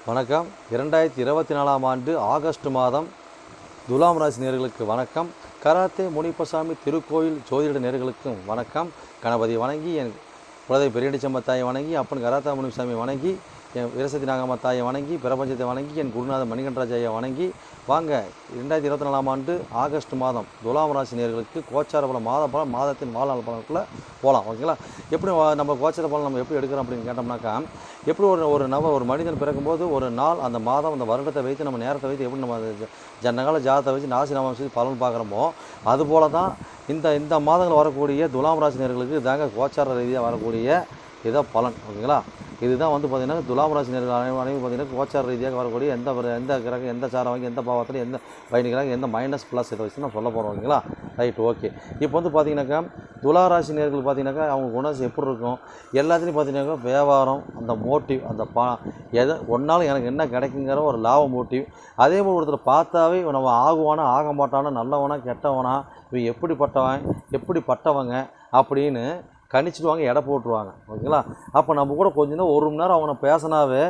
வணக்கம். 2024ஆம் ஆண்டு ஆகஸ்ட் மாதம் துலாம் ராசி நேயர்களுக்கு வணக்கம். கராத்தே முனிப்பசாமி திருக்கோயில் ஜோதிட நேயர்களுக்கும் வணக்கம். கணபதி வணங்கி, என் குலதெய்வ பெரியடிச்சம்ம தாயை வணங்கி, அப்பன் கராத்தா முனிப்பசாமி வணங்கி, என் விரசத்தி நாகம்மா தாயை வணங்கி, பிரபஞ்சத்தை வணங்கி, என் குருநாதன் மணிகண்டராஜையை வணங்கி வாங்க 2024ஆம் ஆண்டு ஆகஸ்ட் மாதம் துலாம் ராசி நேயர்களுக்கு கோச்சார பலம் மாதத்தின் வாழ்நாள் பலனுக்குள்ளே போகலாம். ஓகேங்களா? எப்படி நம்ம கோச்சார பலம் நம்ம எப்படி எடுக்கிறோம் அப்படின்னு கேட்டோம்னாக்கா, எப்படி ஒரு மனிதன் பிறக்கும்போது ஒரு நாள், அந்த மாதம், அந்த வருடத்தை வைத்து, நம்ம நேரத்தை வைத்து எப்படி நம்ம ஜன்னகால ஜாதத்தை வச்சு நாசி நாமம் வச்சு பலன் பார்க்குறோமோ, அதுபோல தான் இந்த மாதங்கள் வரக்கூடிய துலாம் ராசி நேயர்களுக்கு இதாங்க கோச்சார ரீதியாக வரக்கூடிய இதான் பலன். ஓகேங்களா? இதுதான் பார்த்திங்கன்னா துலாம் ராசி நேயர்கள் அனைவரும் பார்த்திங்கன்னா கோச்சார ரீதியாக வரக்கூடிய எந்த கிரகம் எந்த சாரம் வாங்கி எந்த பாவத்தில் எந்த பயணிக்கிறாங்க எந்த மைனஸ் ப்ளஸ் இதை வச்சு நான் சொல்ல போகிறோம். ஓகேங்களா? Right, okay. இப்போ பார்த்திங்கனாக்கா துலா ராசி நேயர்கள் பார்த்திங்கனாக்கா அவங்க குணம் எப்படி இருக்கும் எல்லாத்துலேயும் பார்த்திங்கனாக்கா வியாபாரம், அந்த மோட்டிவ், அந்த எதை ஒன்றாலும் எனக்கு என்ன கிடைக்குங்கிற ஒரு லாப மோட்டிவ். அதே போல் ஒருத்தர் பார்த்தாவே நம்ம ஆகுவானா ஆக மாட்டானா, நல்லவனா கெட்டவனா, இவன் எப்படிப்பட்டவங்க அப்படின்னு கணிச்சிடுவாங்க, எடை போட்டுருவாங்க. ஓகேங்களா? அப்போ நம்ம கூட கொஞ்சம் தான் 1 மணி நேரம் அவங்க பேசினாவே,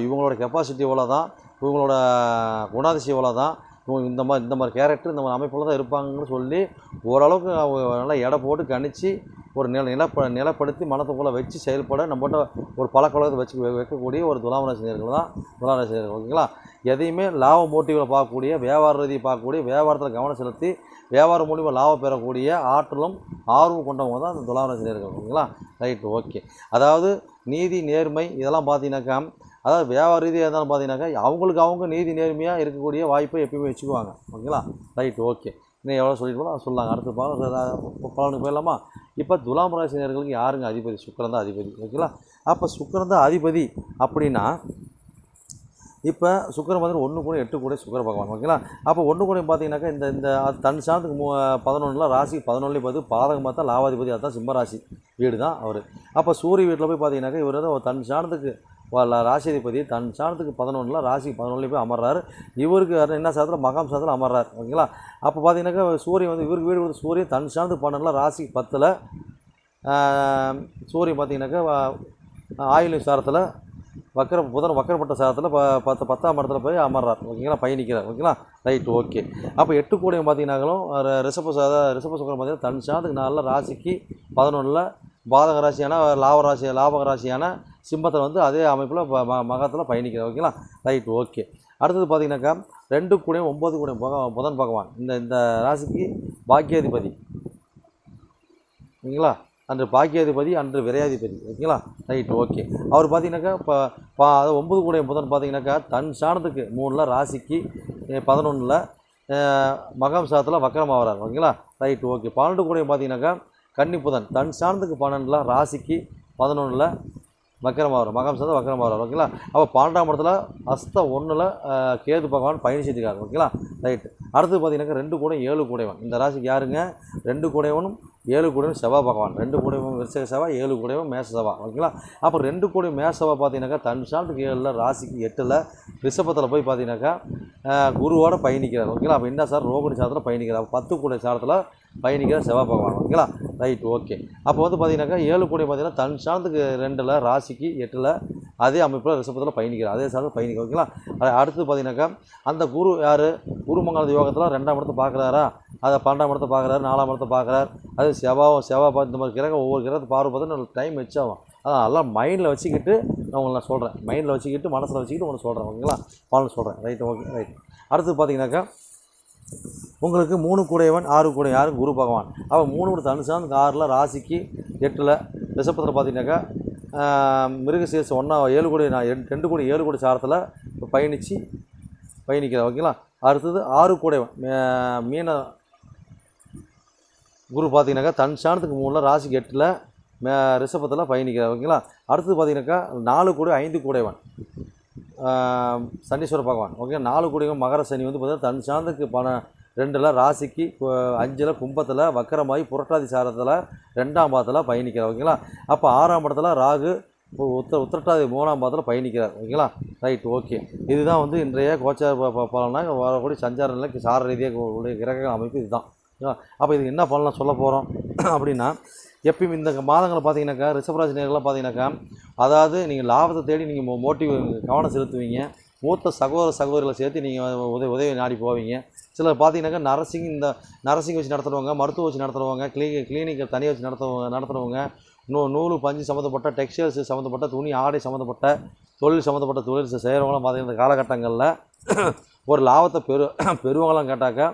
இவங்களோட கெப்பாசிட்டி இவ்வளோ தான், இவங்களோட குணாதிசயம் இவ்வளோ தான், இவங்க இந்த மாதிரி கேரக்டர் இந்த மாதிரி அமைப்பில் தான் இருப்பாங்கன்னு சொல்லி ஓரளவுக்கு அவங்க நல்லா எடை போட்டு கணிச்சு ஒரு நிலப்படுத்தி மனத்துக்குள்ளே வச்சு செயல்பட நம்மகிட்ட ஒரு பழக்கவழக்கத்தை வச்சு வைக்கக்கூடிய ஒரு துலாம் ராசி நேயர்கள் தான் துலாம் ராசி நேயர்கள். ஓகேங்களா? எதையுமே லாப மோட்டிவில் பார்க்கக்கூடிய, வியாபார ரீதியை பார்க்கக்கூடிய, வியாபாரத்தில் கவனம் செலுத்தி வியாபாரம் மூலிமா லாபம் பெறக்கூடிய ஆற்றலும் ஆர்வம் கொண்டவங்க தான் அந்த துலாம் ராசி நேயர்கள். ஓகேங்களா? Right, okay. அதாவது நீதி நேர்மை இதெல்லாம் பார்த்தீங்கன்னாக்கா, அதாவது வியாபார ரீதியாக இருந்தாலும் பார்த்தீங்கன்னாக்கா அவங்க நீதி நேர்மையாக இருக்கக்கூடிய வாய்ப்பை எப்பயுமே வச்சுக்குவாங்க. ஓகேங்களா? Right, okay. இன்னும் எவ்வளோ சொல்லிட்டு போல சொல்லாங்க. அடுத்து பலனுக்கு போயிடலாமா? இப்போ துலாம் ராசி நேயர்களுக்கு யாருங்க அதிபதி? சுக்கிரன் தான் அதிபதி. ஓகேங்களா? அப்போ சுக்கிரன் தான் அதிபதி அப்படின்னா, இப்போ சுக்கிரன் வந்து 1 கூட 8 கூட சுக்கிர பகவான். ஓகேங்களா? அப்போ 1 கூட பார்த்தீங்கன்னாக்கா இந்த தன் சாணத்துக்கு 11 ராசி 11 பார்த்து பாதகம் பார்த்தா லாவாதிபதி, அதுதான் சிம்மராசி வீடு தான் அவர். அப்போ சூரிய வீட்டில் போய் பார்த்தீங்கன்னாக்கா இவர் வந்து தன் சாணத்துக்கு ராசிதிபதி தன் சாணத்துக்கு 11 ராசி 11 போய் அமர்றாரு. இவருக்கு என்ன சாதத்தில் மகாம் சாதத்தில் அமர்றாரு. ஓகேங்களா? அப்போ பார்த்தீங்கன்னாக்கா சூரியன் வந்து இவருக்கு வீடு வந்து சூரியன் தன் சாணத்துக்கு 12 ராசி 10 சூரியன் பார்த்தீங்கன்னாக்கா ஆயுள் சாரத்தில் புதன் வக்கரப்பட்ட சாரத்தில் 10ஆம் இடத்துல போய் அமர்றார். ஓகேங்களா? பயணிக்கிறார். ஓகேங்களா? Right, okay. அப்போ 8 கூடையும் பார்த்தீங்கன்னாலும் ரிஷப சுக்கரன் பார்த்தீங்கன்னா தன் சாணத்துக்கு 4 ராசிக்கு 11 பாதக ராசியான லாபக ராசியான சிம்மத்தில் வந்து அதே அமைப்பில் மகத்தில் பயணிக்கிறார். ஓகேங்களா? Right, okay. அடுத்தது பார்த்தீங்கன்னாக்கா 2 கூடையும் 9 கூடையும் புதன் பகவான் இந்த ராசிக்கு பாக்கியாதிபதி. ஓகேங்களா? அன்று பாக்கியாதிபதி, அன்று விரையாதிபதி. ஓகேங்களா? Right, okay. அவர் பார்த்தீங்கன்னாக்கா இப்போ 9 கூடைய புதன் பார்த்தீங்கன்னாக்கா தன் சாணத்துக்கு 3 ராசிக்கு 11 மகம் சாதத்தில் வக்கரம் ஆகிறார். ஓகேங்களா? Right, okay. 12 கூடையும் பார்த்தீங்கன்னாக்கா கன்னி புதன் தன் சாணத்துக்கு 12 ராசிக்கு 11 வக்கரம் ஆகிறார். மகம் சாதம் வக்கரம் ஆகிறார். ஓகேங்களா? அப்போ 12ஆம் இடத்துல அஸ்த 1 கேது பகவான் பயணிச்சிருக்காரு. ஓகேங்களா? ரைட்டு. அடுத்து பார்த்தீங்கன்னாக்கா 2 கூட 7 கூடைவன் இந்த ராசிக்கு யாருங்க? 2 கூடையவனும் 7 கூடையும் செவ்வாய் பகவான். 2 கூடையும் விருச்சிக செவ்வாய், 7 கூடையும் மேச செவ்வாய். ஓகேங்களா? அப்போ 2 கூடையும் மேச செவ்வாய் பார்த்தீங்கன்னாக்கா தன் சாணத்துக்கு 7 ராசிக்கு 8 ரிஷபத்தில் போய் பார்த்தீங்கன்னாக்கா குருவோட பயணிக்கிறார். ஓகேங்களா? அப்போ என்ன சார் ரோகிணி சாதத்தில் பயணிக்கிறார். 10 கூடை சாதத்தில் பயணிக்கிற செவ்வாய் பகவான். ஓகேங்களா? Right, okay. அப்போ பார்த்தீங்கன்னாக்கா 7 கூடை பார்த்தீங்கன்னா தன் சாணத்துக்கு 2 ராசிக்கு 8 அதே அமைப்பில் ரிஷபத்தில் பயணிக்கிறார். அதே சாதத்தில் பயணிக்கிறார். ஓகேங்களா? அடுத்து பார்த்தீங்கன்னாக்கா அந்த குரு யார்? குருமங்கல யோகத்தில் 2ஆம் இடத்தை பார்க்குறாரா, அதை 12ஆம் இடத்தை பார்க்குறாரு, 4ஆம் இடத்தை பார்க்குறாரு. அது செவ்வாய் பார்த்து இந்த மாதிரி கிரகம் ஒவ்வொரு கிரகத்தை பார்வை பார்த்து நம்ம டைம் வச்சாகும். அதான் எல்லாம் மைண்டில் வச்சுக்கிட்டு நான் சொல்கிறேன். மைண்டில் வச்சுக்கிட்டு மனசில் வச்சுக்கிட்டு உங்களுக்கு சொல்கிறேன். ஓகேங்களா? பலன் சொல்கிறேன். Right, okay. ரைட். அடுத்து பார்த்தீங்கன்னாக்கா உங்களுக்கு 3 கூடையவன் 6 கூடை யார்? குரு பகவான். அப்போ 3 கூட தனு சார்ந்து 6 ராசிக்கு 8 ரிஷபத்தில் பார்த்தீங்கன்னாக்கா மிருகசீரிசம் 7 கூடை 2 கூடை 7 கூடை சாரத்தில் பயணிக்கிறார். ஓகேங்களா? அடுத்தது 6 கூடைவன் மீன குரு பார்த்தீங்கன்னாக்கா தன் சாணத்துக்கு 3 ராசிக்கு 8 ரிஷபத்தில் பயணிக்கிறார். ஓகேங்களா? அடுத்தது பார்த்தீங்கன்னாக்கா 4 கூடை 5 கூடைவன் சனீஸ்வர பகவான். ஓகே. 4 கூடையும் மகர சனி வந்து பார்த்தீங்கன்னா தன் சாணத்துக்கு 2 ராசிக்கு 5 கும்பத்தில் வக்கரமாகி புரட்டாதி சாரத்தில் 2ஆம் பாதத்தில் பயணிக்கிறார். ஓகேங்களா? அப்போ 6ஆம் இடத்துல ராகு உத்திரட்டாதி 3ஆம் பாதத்தில் பயணிக்கிறார். ஓகேங்களா? Right, okay. இதுதான் இன்றைய கோச்சார பலனாக வரக்கூடிய சஞ்சார நிலைக்கு சார ரீதியாக கிரக அமைப்பு இதுதான். அப்போ இதுக்கு என்ன பண்ணலாம் சொல்ல போகிறோம் அப்படின்னா, எப்பயும் இந்த மாதங்களை பார்த்தீங்கன்னாக்கா ரிஷபராசி நேர்கள்லாம் பார்த்தீங்கன்னாக்கா, அதாவது நீங்கள் லாபத்தை தேடி நீங்கள் மோட்டிவ் கவனம் செலுத்துவீங்க. மூத்த சகோதர சகோதரிகளை சேர்த்து நீங்கள் உதவி நாடி போவீங்க. சிலர் பார்த்தீங்கன்னாக்கா நர்சிங் வச்சு நடத்துகிறவங்க, மருத்துவம் வச்சு நடத்துகிறவங்க, கிளினிக்கை தனியாக வச்சு நடத்துகிறவங்க, நூல் பஞ்சு சம்மந்தப்பட்ட டெக்ஸ்டைல்ஸ் சம்மந்தப்பட்ட துணி ஆடை சம்மந்தப்பட்ட தொழில் சம்மந்தப்பட்ட தொழில் செய்கிறவங்களாம் பார்த்தீங்கன்னா இந்த காலகட்டங்களில் ஒரு லாபத்தை பெறுவாங்களாம் கேட்டாக்கா,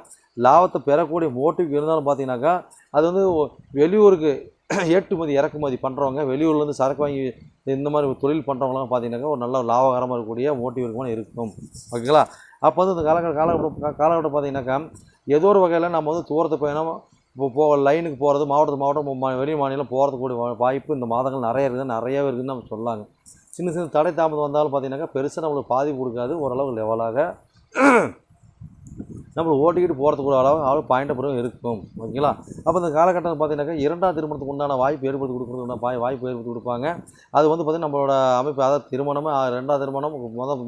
லாபத்தை பெறக்கூடிய மோட்டிவ் இருந்தாலும் பார்த்தீங்கன்னாக்கா அது வந்து வெளியூருக்கு ஏற்றுமதி இறக்குமதி பண்ணுறவங்க, வெளியூர்லேருந்து சரக்கு வாங்கி இந்த மாதிரி தொழில் பண்ணுறவங்களாம் பார்த்தீங்கன்னாக்கா ஒரு நல்ல லாபகரமாக இருக்கக்கூடிய மோட்டிவ் இருக்கும். ஓகேங்களா? அப்போ வந்து இந்த காலகட்டம் பார்த்தீங்கன்னாக்கா ஏதோ ஒரு வகையில் நம்ம வந்து தூரத்து பயணம் லைனுக்கு போகிறது, மாவட்டம் வெளி மாநிலம் போகிறதுக்கூடிய வாய்ப்பு இந்த மாதங்கள் நிறையாவே இருக்குதுன்னு நம்ம சொல்லலாங்க. சின்ன தடை தாமதம் வந்தாலும் பார்த்தீங்கன்னாக்கா பெருசாக நம்மளுக்கு பாதிப்பு கொடுக்காது. ஓரளவு லெவலாக நம்மளை ஓட்டிக்கிட்டு போகிறதுக்கு அளவு பாயிண்ட் இருக்கும். ஓகேங்களா? அப்போ இந்த காலகட்டத்தில் பார்த்தீங்கன்னாக்கா 2ஆம் திருமணத்துக்கு உண்டான வாய்ப்பு ஏற்படுத்தி கொடுக்குறதுக்கு வாய்ப்பு ஏற்படுத்தி கொடுப்பாங்க. அது வந்து பார்த்திங்கன்னா நம்மளோட அமைப்பு, அதாவது திருமணமே 2ஆம் திருமணம்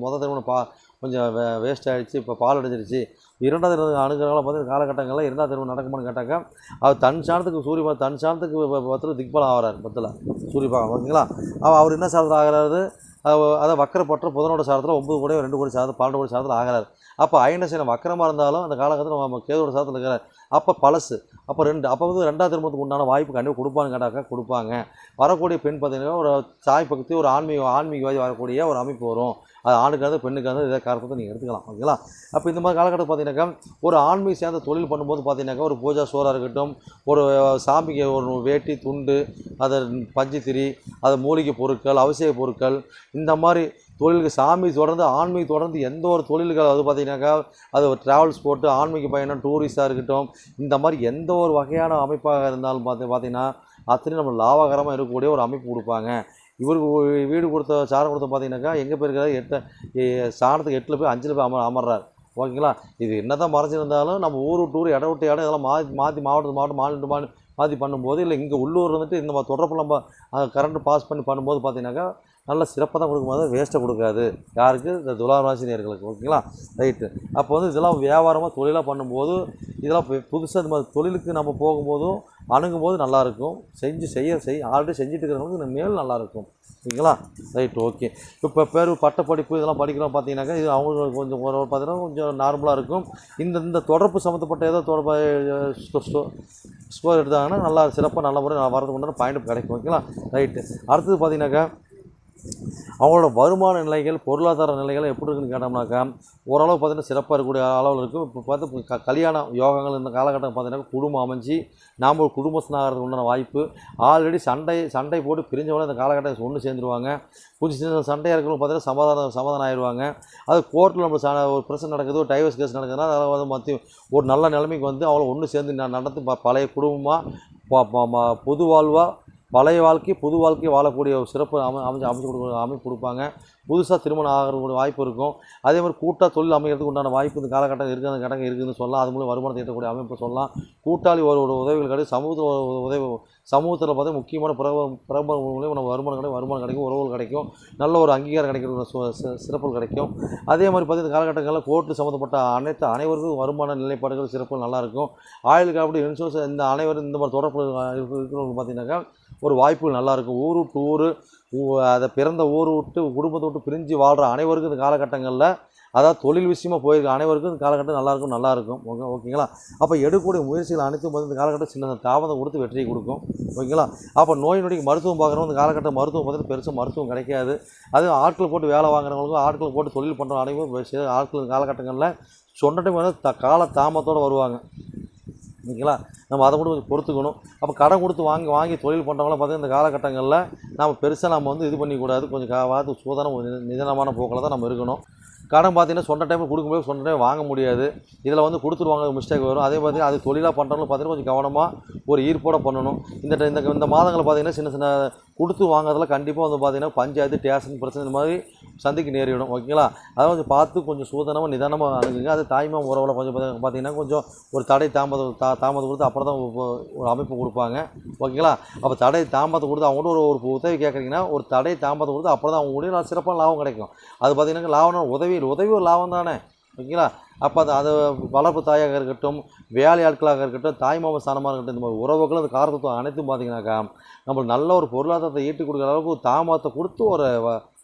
மொதல் திருமணம் கொஞ்சம் வேஸ்ட் ஆகிடுச்சு, இப்போ பால் அடைஞ்சிருச்சு. 2ஆம் திருமணம் அணுகிறவங்களாம் பார்த்தீங்கன்னா காலகட்டங்களில் 2ஆம் திருமணம் நடக்குமான்னு கேட்டாக்கா, அவர் தன் சாணத்துக்கு பத்தில் திக்பலம் ஆகிறார். பத்தில் சூரியபாகம். ஓகேங்களா? அவர் என்ன சாதத்தில் ஆகிறாரு, அதை வக்கரப்பட்ட புதனோட சாதத்தில் 9 கோடி 2 கோடி சாதத்தில் 12 கோடி சாதத்தில் ஆகிறார். அப்போ ஐனசேனம் வக்கரமாக இருந்தாலும் அந்த காலகட்டத்தில் நம்ம கேதோட சாதத்தில் இருக்கிறார். அப்போ பழசு. அப்போ வந்து 2ஆம் திருமணத்துக்கு உண்டான வாய்ப்பு கண்டிப்பாக கொடுப்பான்னு கேட்டாக்கா கொடுப்பாங்க. வரக்கூடிய பெண் பார்த்தீங்கன்னா ஒரு தாய் பக்கத்து ஒரு ஆன்மீகவாதி வரக்கூடிய ஒரு அமைப்பு வரும். அது ஆணுக்காவது பெண்ணுக்காவது இதை காரணத்தை நீங்கள் எடுத்துக்கலாம். ஓகேங்களா? அப்போ இந்த மாதிரி காலகட்டத்தில் பார்த்தீங்கன்னாக்கா ஒரு ஆன்மீக சேர்ந்த தொழில் பண்ணும்போது பார்த்தீங்கன்னாக்கா ஒரு பூஜா சோறாக இருக்கட்டும், ஒரு சாமிக்கு ஒரு வேட்டி துண்டு, அதை பஞ்சுத்திரி, அது மூலிகை பொருட்கள், அவசிய பொருட்கள், இந்த மாதிரி தொழிலுக்கு சாமி தொடர்ந்து ஆன்மீக தொடர்ந்து எந்த ஒரு தொழில்கள், அது பார்த்தீங்கன்னாக்கா அது ஒரு ட்ராவல்ஸ் போட்டு ஆன்மீக பயணம், டூரிஸ்டாக இருக்கட்டும், இந்த மாதிரி எந்த ஒரு வகையான அமைப்பாக இருந்தாலும் பார்த்தீங்கன்னா அத்தனையும் நம்ம லாபகரமாக இருக்கக்கூடிய ஒரு அமைப்பு கொடுப்பாங்க. இவருக்கு வீடு சாரம் கொடுத்த பார்த்தீங்கன்னாக்கா எங்கே போயிருக்காரு, சாணத்துக்கு 8 போய் 5 போய் அமர்றார். ஓகேங்களா? இது என்ன தான் மறைஞ்சிருந்தாலும் நம்ம ஊர் விட்டு ஊர் இடம் விட்டு இடம் இதெல்லாம் மாற்றி மாவட்டம் மாற்றி பண்ணும்போது, இல்லை இங்கே உள்ளூர் வந்துட்டு இந்த மாதிரி தொடர்பு நம்ம கரண்ட் பாஸ் பண்ணும்போது பார்த்தீங்கன்னாக்கா நல்ல சிறப்பாக தான் கொடுக்கும்போது வேஸ்ட்டை கொடுக்காது. யாருக்கு? இந்த துலாம் ராசி நேயர்களுக்கு. ஓகேங்களா? ரைட்டு. அப்போ வந்து இதெல்லாம் வியாபாரமாக தொழிலாக பண்ணும்போது, இதெல்லாம் புதுசாக இந்த மாதிரி தொழிலுக்கு நம்ம போகும்போதும் அணுகும்போது நல்லாயிருக்கும். ஆல்ரெடி செஞ்சுட்டு இருக்கிறவங்களுக்கு இந்த மேல் நல்லாயிருக்கும். ஓகேங்களா? ரைட். ஓகே. இப்போ பட்டப்படிப்பு இதெல்லாம் படிக்கிறோம் பார்த்தீங்கன்னாக்கா இது அவங்களுக்கு கொஞ்சம் பார்த்தீங்கன்னா கொஞ்சம் நார்மலாக இருக்கும். இந்த தொடர்பு சம்மந்தப்பட்ட ஏதோ ஸ்கோர் எடுத்தாங்கன்னா நல்லா சிறப்பாக நல்ல முறை வரதுக்கு உண்டான பாயிண்ட் கிடைக்கும். ஓகேங்களா? ரைட்டு. அடுத்தது பார்த்தீங்கன்னாக்கா அவங்களோட வருமான நிலைகள், பொருளாதார நிலைகள் எப்படி இருக்குன்னு கேட்டோம்னாக்கா ஓரளவு பார்த்தீங்கன்னா சிறப்பாக இருக்கக்கூடிய அளவில் இருக்கும். இப்போ பார்த்து கல்யாண யோகங்கள் இந்த காலகட்டம் பார்த்தீங்கன்னா குடும்பம் அமைஞ்சு நாம் ஒரு குடும்பஸ்தனாகிறதுக்கு உண்டான வாய்ப்பு. ஆல்ரெடி சண்டை போட்டு பிரிஞ்சவங்க இந்த காலகட்டம் ஒன்று சேர்ந்துருவாங்க. கொஞ்சம் சின்ன சண்டையாக இருக்கிறவங்க பார்த்தீங்கன்னா சமாதானம் ஆயிடுவாங்க. அது கோர்ட்டில் நம்ம ஒரு பிரச்சனை நடக்குது, ஒரு டைவர்ஸ் கேஸ் நடக்குதுன்னா அதை வந்து மற்ற ஒரு நல்ல நிலைமைக்கு வந்து அவங்கள ஒன்று சேர்ந்து நடந்து பழைய குடும்பமாக பொது வாழ்வாக பழைய வாழ்க்கை புது வாழ்க்கை வாழக்கூடிய ஒரு சிறப்பு அமைப்பு கொடுப்பாங்க. புதுசாக திருமணம் ஆகிறக்கூடிய வாய்ப்பு இருக்கும். அதே மாதிரி கூட்டாக தொழில் அமைக்கிறதுக்கு உண்டான வாய்ப்பு இந்த காலகட்டம் இருக்குதுன்னு சொல்லலாம். அது மூலம் வருமானத்தை ஈட்டக்கூடிய அமைப்பு சொல்லலாம். கூட்டாளி ஒரு உதவிகள் கிடைக்கும். சமூகத்தில் பார்த்தா முக்கியமான பிரபல மூலியம் நம்ம வருமானம் கிடைக்கும், உறவுகள் கிடைக்கும், நல்ல ஒரு அங்கீகாரம் கிடைக்கிற சிறப்புகள் கிடைக்கும். அதே மாதிரி பார்த்தீங்கன்னா காலகட்டங்களில் கோர்ட்டு சம்மந்தப்பட்ட அனைவருக்கும் வருமான நிலைப்பாடுகள் சிறப்புகள் நல்லாயிருக்கும். ஆயுள் காப்பீடு, இன்சூரன்ஸ், இந்த அனைவரும் இந்த மாதிரி தொடர்பு இருக்கிறவங்க பார்த்தீங்கன்னாக்கா ஒரு வாய்ப்புகள் நல்லாயிருக்கும். ஊர் விட்டு ஊர், அதை பிறந்த ஊர் விட்டு குடும்பத்தை விட்டு பிரிஞ்சு வாழ்கிற அனைவருக்கும் இந்த காலகட்டங்களில், அதாவது தொழில் விஷயமாக போயிருக்க அனைவருக்கும் இந்த காலகட்டம் நல்லாயிருக்கும். ஓகேங்களா? அப்போ எடுக்கக்கூடிய முயற்சிகள் அனைத்தும் வந்து இந்த காலகட்டம் சின்ன தாமதம் கொடுத்து வெற்றியை கொடுக்கும். ஓகேங்களா? அப்போ நோய் நொடிக்கு மருத்துவம் பார்க்குறவங்க இந்த காலகட்டம் மருத்துவம் பார்த்துட்டு பெருசாக மருத்துவம் கிடைக்காது. அதுவும் ஆட்கள் போட்டு வேலை வாங்குறவங்களுக்கும் ஆட்கள் போட்டு தொழில் பண்ணுற அனைவரும் ஆட்கள் காலகட்டங்களில் சொன்னட்டையும் வந்து கால தாமத்தோடு வருவாங்க. ஓகேங்களா? நம்ம அதை கூட கொஞ்சம் பொறுத்துக்கணும். அப்போ கடன் கொடுத்து வாங்கி தொழில் பண்ணுறவங்களாம் பார்த்தீங்கன்னா இந்த காலகட்டங்களில் நம்ம பெருசாக நம்ம வந்து இது பண்ணிக்கூடாது. கொஞ்சம் பார்த்து சூதான நிதானமான போக்கில் தான் நம்ம இருக்கணும். கடன் பார்த்தீங்கன்னா சொன்ன டைமில் கொடுக்கும்போது சொன்ன டைம் வாங்க முடியாது. இதில் வந்து கொடுத்துருவாங்க, மிஸ்டேக் வரும். அதே பார்த்தீங்கன்னா அது தொழிலாக பண்ணுறவங்களும் பார்த்தீங்கன்னா கொஞ்சம் கவனமாக ஒரு ஈர்ப்போடு பண்ணணும். இந்த மாதங்களில் பார்த்தீங்கன்னா சின்ன கொடுத்து வாங்குறதுல கண்டிப்பாக வந்து பார்த்தீங்கன்னா பஞ்சாயத்து, ஸ்டேஷன் பிரச்சனை இந்த மாதிரி சந்திக்கு நேரிடும். ஓகேங்களா? அதை கொஞ்சம் பார்த்து கொஞ்சம் சூதனமாக நிதானமாக அணுகுங்க. அது தாய்மா உறவில் கொஞ்சம் பார்த்தீங்கன்னா கொஞ்சம் ஒரு தடை தாமதம் கொடுத்து அப்புறம் தான் ஒரு அமைப்பு கொடுப்பாங்க. ஓகேங்களா? அப்போ தடை தாமதம் கொடுத்து அவங்கள்ட்ட ஒரு உதவி கேட்குறீங்கன்னா ஒரு தடை தாமதம் கொடுத்து அப்புறம் தான் அவங்க முடியும் சிறப்பான லாபம் கிடைக்கும். அது பார்த்தீங்கன்னா லாபம்னா உதவி ஒரு லாபம் தானே. ஓகேங்களா? அப்போ அது வளர்ப்பு தாயாக இருக்கட்டும், வேலையாட்களாக இருக்கட்டும், தாய்மாமன் ஸ்தானமாக இருக்கட்டும், இந்த மாதிரி உறவுகள் அந்த காரகத்துவம் அனைத்தும் பார்த்திங்கனாக்கா நம்மளுக்கு நல்ல ஒரு பொருளாதாரத்தை ஈட்டி கொடுக்குற அளவுக்கு தாமதத்தை கொடுத்து ஒரு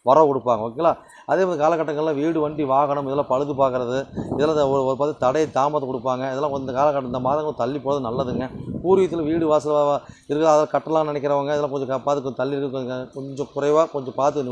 வரவு கொடுப்பாங்க. ஓகேங்களா? அதே மாதிரி காலகட்டங்களில் வீடு, வண்டி, வாகனம் இதெல்லாம் பழுது பார்க்குறது, இதெல்லாம் ஒரு பார்த்து தடை தாமதம் கொடுப்பாங்க. இதெல்லாம் இந்த காலகட்டம் இந்த மாதங்கள் தள்ளி போகிறது நல்லதுங்க. பூர்வீகத்தில் வீடு வாசல் இருக்குது, அதை கட்டலாம்னு நினைக்கிறவங்க இதெல்லாம் கொஞ்சம் பார்த்து கொஞ்சம் தள்ளி இருக்கு, கொஞ்சம் குறைவாக கொஞ்சம் பார்த்து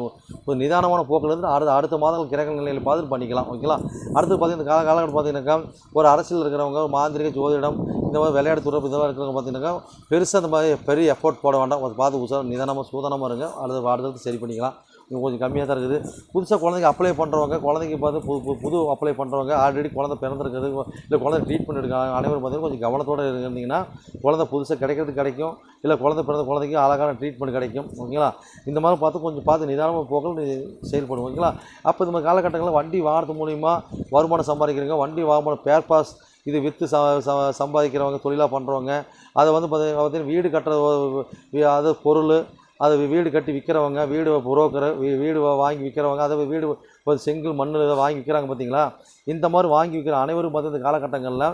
கொஞ்சம் நிதானமான போக்கிலேருந்து அடுத்த மாதங்கள் கிரக நிலையில் பார்த்துட்டு பண்ணிக்கலாம். ஓகேங்களா? அடுத்து பார்த்திங்கன்னா இந்த காலகட்டம் பார்த்திங்கனாக்கா ஒரு அரசியல் இருக்கிறவங்க, ஒரு மாந்திரிக, ஜோதிடம், இந்த மாதிரி விளையாட்டு துறை இதெல்லாம் இருக்கிறவங்க பார்த்திங்கனாக்கா பெருசாக இந்த மாதிரி பெரிய எஃபோர்ட் போட வேண்டாம். பார்த்து நிதானமாக சூதானமாக இருங்க. அடுத்தடுத்து சரி பண்ணிக்கலாம். கொஞ்சம் கம்மியாக தான் இருக்குது. புதுசாக குழந்தைக்கு அப்ளை பண்ணுறவங்க, குழந்தைக்கு பார்த்து புது அப்ளை பண்ணுறவங்க, ஆல்ரெடி குழந்தை பிறந்திருக்குது, இல்லை குழந்தை ட்ரீட்மெண்ட் எடுக்காங்க, அனைவரும் பார்த்திங்கன்னா கொஞ்சம் கவனத்தோடு இருந்தீங்கன்னா குழந்தை புதுசாக கிடைக்கும், இல்லை குழந்தை பிறந்த குழந்தைக்கு அழகான ட்ரீட்மெண்ட் கிடைக்கும். ஓகேங்களா? இந்த மாதிரி பார்த்து நிதானமாக போக்கள் செயல்படும். ஓகேங்களா? அப்போ இந்த மாதிரி காலகட்டங்களில் வண்டி வாங்குறது மூலிமா வருமானம் சம்பாதிக்கிறவங்க, வண்டி வாங்கணும் பேர் பாஸ் இது விற்று சம்பாதிக்கிறவங்க, தொழிலாக பண்ணுறவங்க, அதை வந்து பார்த்திங்கன்னா வீடு கட்டுற அது பொருள், அது வீடு கட்டி விற்கிறவங்க, வீடு புரோக்கர், வீடு வாங்கி விற்கிறவங்க, அதை வீடு செங்கல் மண் வாங்கி விற்கிறாங்க பார்த்தீங்களா? இந்த மாதிரி வாங்கி விற்கிற அனைவரும் பார்த்து இந்த காலகட்டங்களில்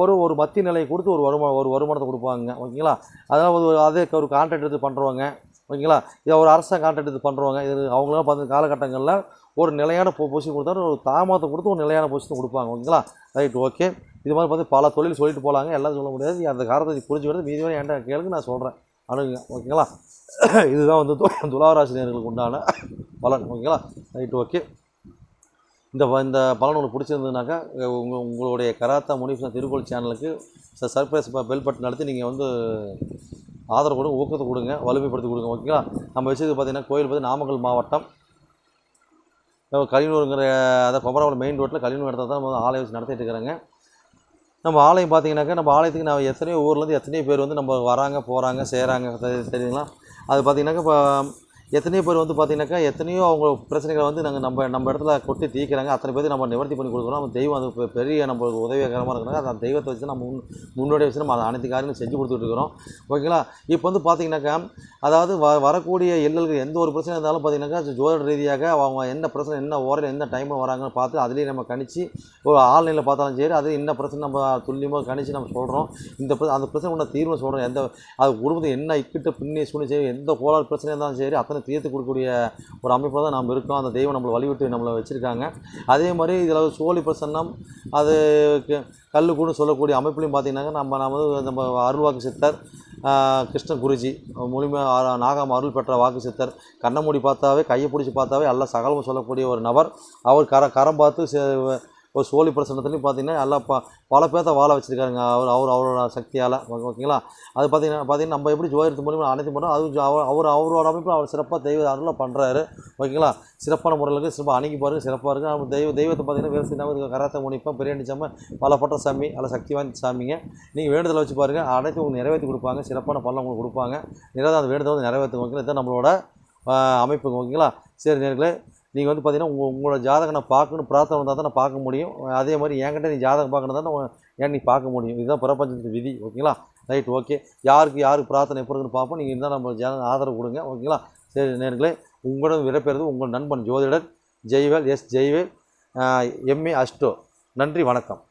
ஒரு மத்திய நிலையை கொடுத்து ஒரு வருமானத்தை கொடுப்பாங்க. ஓகேங்களா? அதனால் அதே ஒரு கான்ட்ராக்ட் எடுத்து பண்ணுறவங்க. ஓகேங்களா? இதை ஒரு அரசாங்க கான்ட்ராக்ட் எடுத்து பண்ணுறவங்க. இது அவங்களாம் பார்த்து காலகட்டங்களில் ஒரு நிலையான பொசிஷன் கொடுத்தா ஒரு தாமதத்தை கொடுத்து ஒரு நிலையான பொசிஷன் கொடுப்பாங்க. ஓகேங்களா? Right, okay. இது மாதிரி பார்த்து பல தொழில் சொல்லிட்டு போகலாங்க, எல்லாம் சொல்ல முடியாது. அந்த காரணத்தை புரிஞ்சுக்கிறது மீதி வரை என்கிட்ட கேளுங்க, நான் சொல்கிறேன், அணுகுங்க. ஓகேங்களா? இதுதான் வந்து துலாராசினியர்களுக்கு உண்டான பலன். ஓகேங்களா? Right, okay. இந்த பலன் உங்களுக்கு பிடிச்சிருந்ததுனாக்கா உங்களுடைய கராத்தா முனிபசாமி திருக்கோயில் சேனலுக்கு சர்ப்ரைஸ் பெல் பட்டன் அழுத்தி நீங்கள் வந்து ஆதரவு கொடுங்க, ஊக்கத்தை கொடுங்க, வலிமைப்படுத்தி கொடுங்க. ஓகேங்களா? நம்ம வச்சது பார்த்திங்கன்னா கோயில் பார்த்து நாமக்கல் மாவட்டம் கலினூருங்கிற அதாவது கொமராவளம் மெயின் ரோட்டில் கலினூர் இடத்துல தான் நம்ம ஆலயம் வச்சு நடத்திட்டு இருக்கிறாங்க. நம்ம ஆலயம் பார்த்திங்கனாக்கா நம்ம ஆலயத்துக்கு நான் எத்தனையோ ஊர்லேருந்து எத்தனையோ பேர் வந்து நம்ம வராங்க, போகிறாங்க, செய்கிறாங்க, தெரியுங்களா? அது பார்த்திங்கனாக்கா இப்போ எத்தனையோ பேர் வந்து பார்த்திங்கனாக்கா எத்தனையோ அவங்க பிரச்சனைகளை வந்து நம்ம இடத்துல கொட்டி தீர்க்கிறாங்க. அத்தனை பேர் நம்ம நிவர்த்தி பண்ணி கொடுக்குறோம். நம்ம தெய்வம் அது பெரிய நம்மளுக்கு உதவிகரமாக இருக்கிறாங்க. அந்த தெய்வத்தை வச்சு நம்ம முன்னோடிய வச்சு நம்ம அனைத்து காரியங்களும் செஞ்சு கொடுத்துட்டு இருக்கிறோம். ஓகேங்களா? இப்போ வந்து பார்த்திங்கனாக்கா அதாவது வரக்கூடிய எல்லுக்கு எந்த ஒரு பிரச்சனை இருந்தாலும் பார்த்திங்கனாக்கா ஜோதிட ரீதியாக அவங்க என்ன பிரச்சனை, என்ன ஓரையில் என்ன டைமில் வராங்கன்னு பார்த்து அதுலேயே நம்ம கணிச்சு ஒரு ஆன்லைனில் பார்த்தாலும் சரி, அது என்ன பிரச்சனை நம்ம துல்லியமாக கணிச்சு நம்ம சொல்கிறோம். அந்த பிரச்சனை உள்ள தீர்வு சொல்கிறோம். அது குடும்பத்தை என்ன இக்கிட்ட பின்னி சூழ்நிலை சரி, எந்த கோளாறு பிரச்சனை இருந்தாலும் சரி அத்தனை தீர்த்து கொடுக்கக்கூடிய ஒரு அமைப்பில் தான் நம்ம இருக்கோம். அந்த தெய்வம் நம்மளை வழிவிட்டு நம்மளை வச்சுருக்காங்க. அதே மாதிரி இதில் சோழி பிரசன்னம், அது கல்லுக்கூடு சொல்லக்கூடிய அமைப்புலையும் பார்த்திங்கனாக்கா நம்ம அருள்வாக்கு சித்தர் கிருஷ்ண குருஜி மூலியமாக நாகாம் அருள் பெற்ற வாக்கு சித்தர், கண்ணை மூடி பார்த்தாவே கையை பிடிச்சி பார்த்தாவே எல்லாம் சகலமும் சொல்லக்கூடிய ஒரு நபர். அவர் கரம் பார்த்து ஒரு சோழி பிரசன்னத்துலையும் பார்த்திங்கன்னா எல்லாம் பல பேர்த்த வாழ வச்சுருக்காருங்க அவரோட சக்தியால். ஓகேங்களா? அது பார்த்திங்கன்னா நம்ம எப்படி ஜோதிடத்து மூலியமாக அனைத்து பண்ணுறோம், அது அவரோட அமைப்பில் அவர் சிறப்பாக தெய்வ அருளாக பண்ணுறாரு. ஓகேங்களா? சிறப்பான முறையில் சிறப்பாக அணுகி பாருங்க, சிறப்பாக இருக்குது. நம்ம தெய்வத்தை பார்த்திங்கன்னா வேறு கராத்தா முனிப்பா பிரியாணி சாமி பலப்பட்ட சாமி, அல்ல சக்தி வாய்ந்த சாமிங்க. நீங்கள் வேண்டுதலை வச்சு பாருங்கள், அனைத்து உங்களுக்கு நிறைவேற்றி கொடுப்பாங்க. சிறப்பான பலன் உங்களுக்கு கொடுப்பாங்க. அந்த வேண்டுதல் வந்து நிறைவேற்றுங்க. ஓகேங்களா? இதுதான் நம்மளோட அமைப்புங்க. ஓகேங்களா? சரி நேர்களே, நீங்கள் வந்து பார்த்திங்கன்னா உங்களோட ஜாதகம் நான் பார்க்கணும், பிரார்த்தனை வந்தால் தான் நான் பார்க்க முடியும். அதே மாதிரி என்கிட்ட நீ ஜாதகம் பார்க்கணும் தான் ஏன் நீ பார்க்க முடியும். இதுதான் பிரபஞ்சத்தின் விதி. ஓகேங்களா? Right, okay. யாருக்கு பிரார்த்தனை எப்போ இருக்குன்னு பார்ப்போம். நீங்கள் இருந்தால் நம்ம ஜாதகம் ஆதரவு கொடுங்க. ஓகேங்களா? சரி நேர்களே, உங்களிடம் விடைபெறுவது உங்கள் நண்பன் ஜோதிடர் Jaivel, S Jaivel, MA astro. நன்றி, வணக்கம்.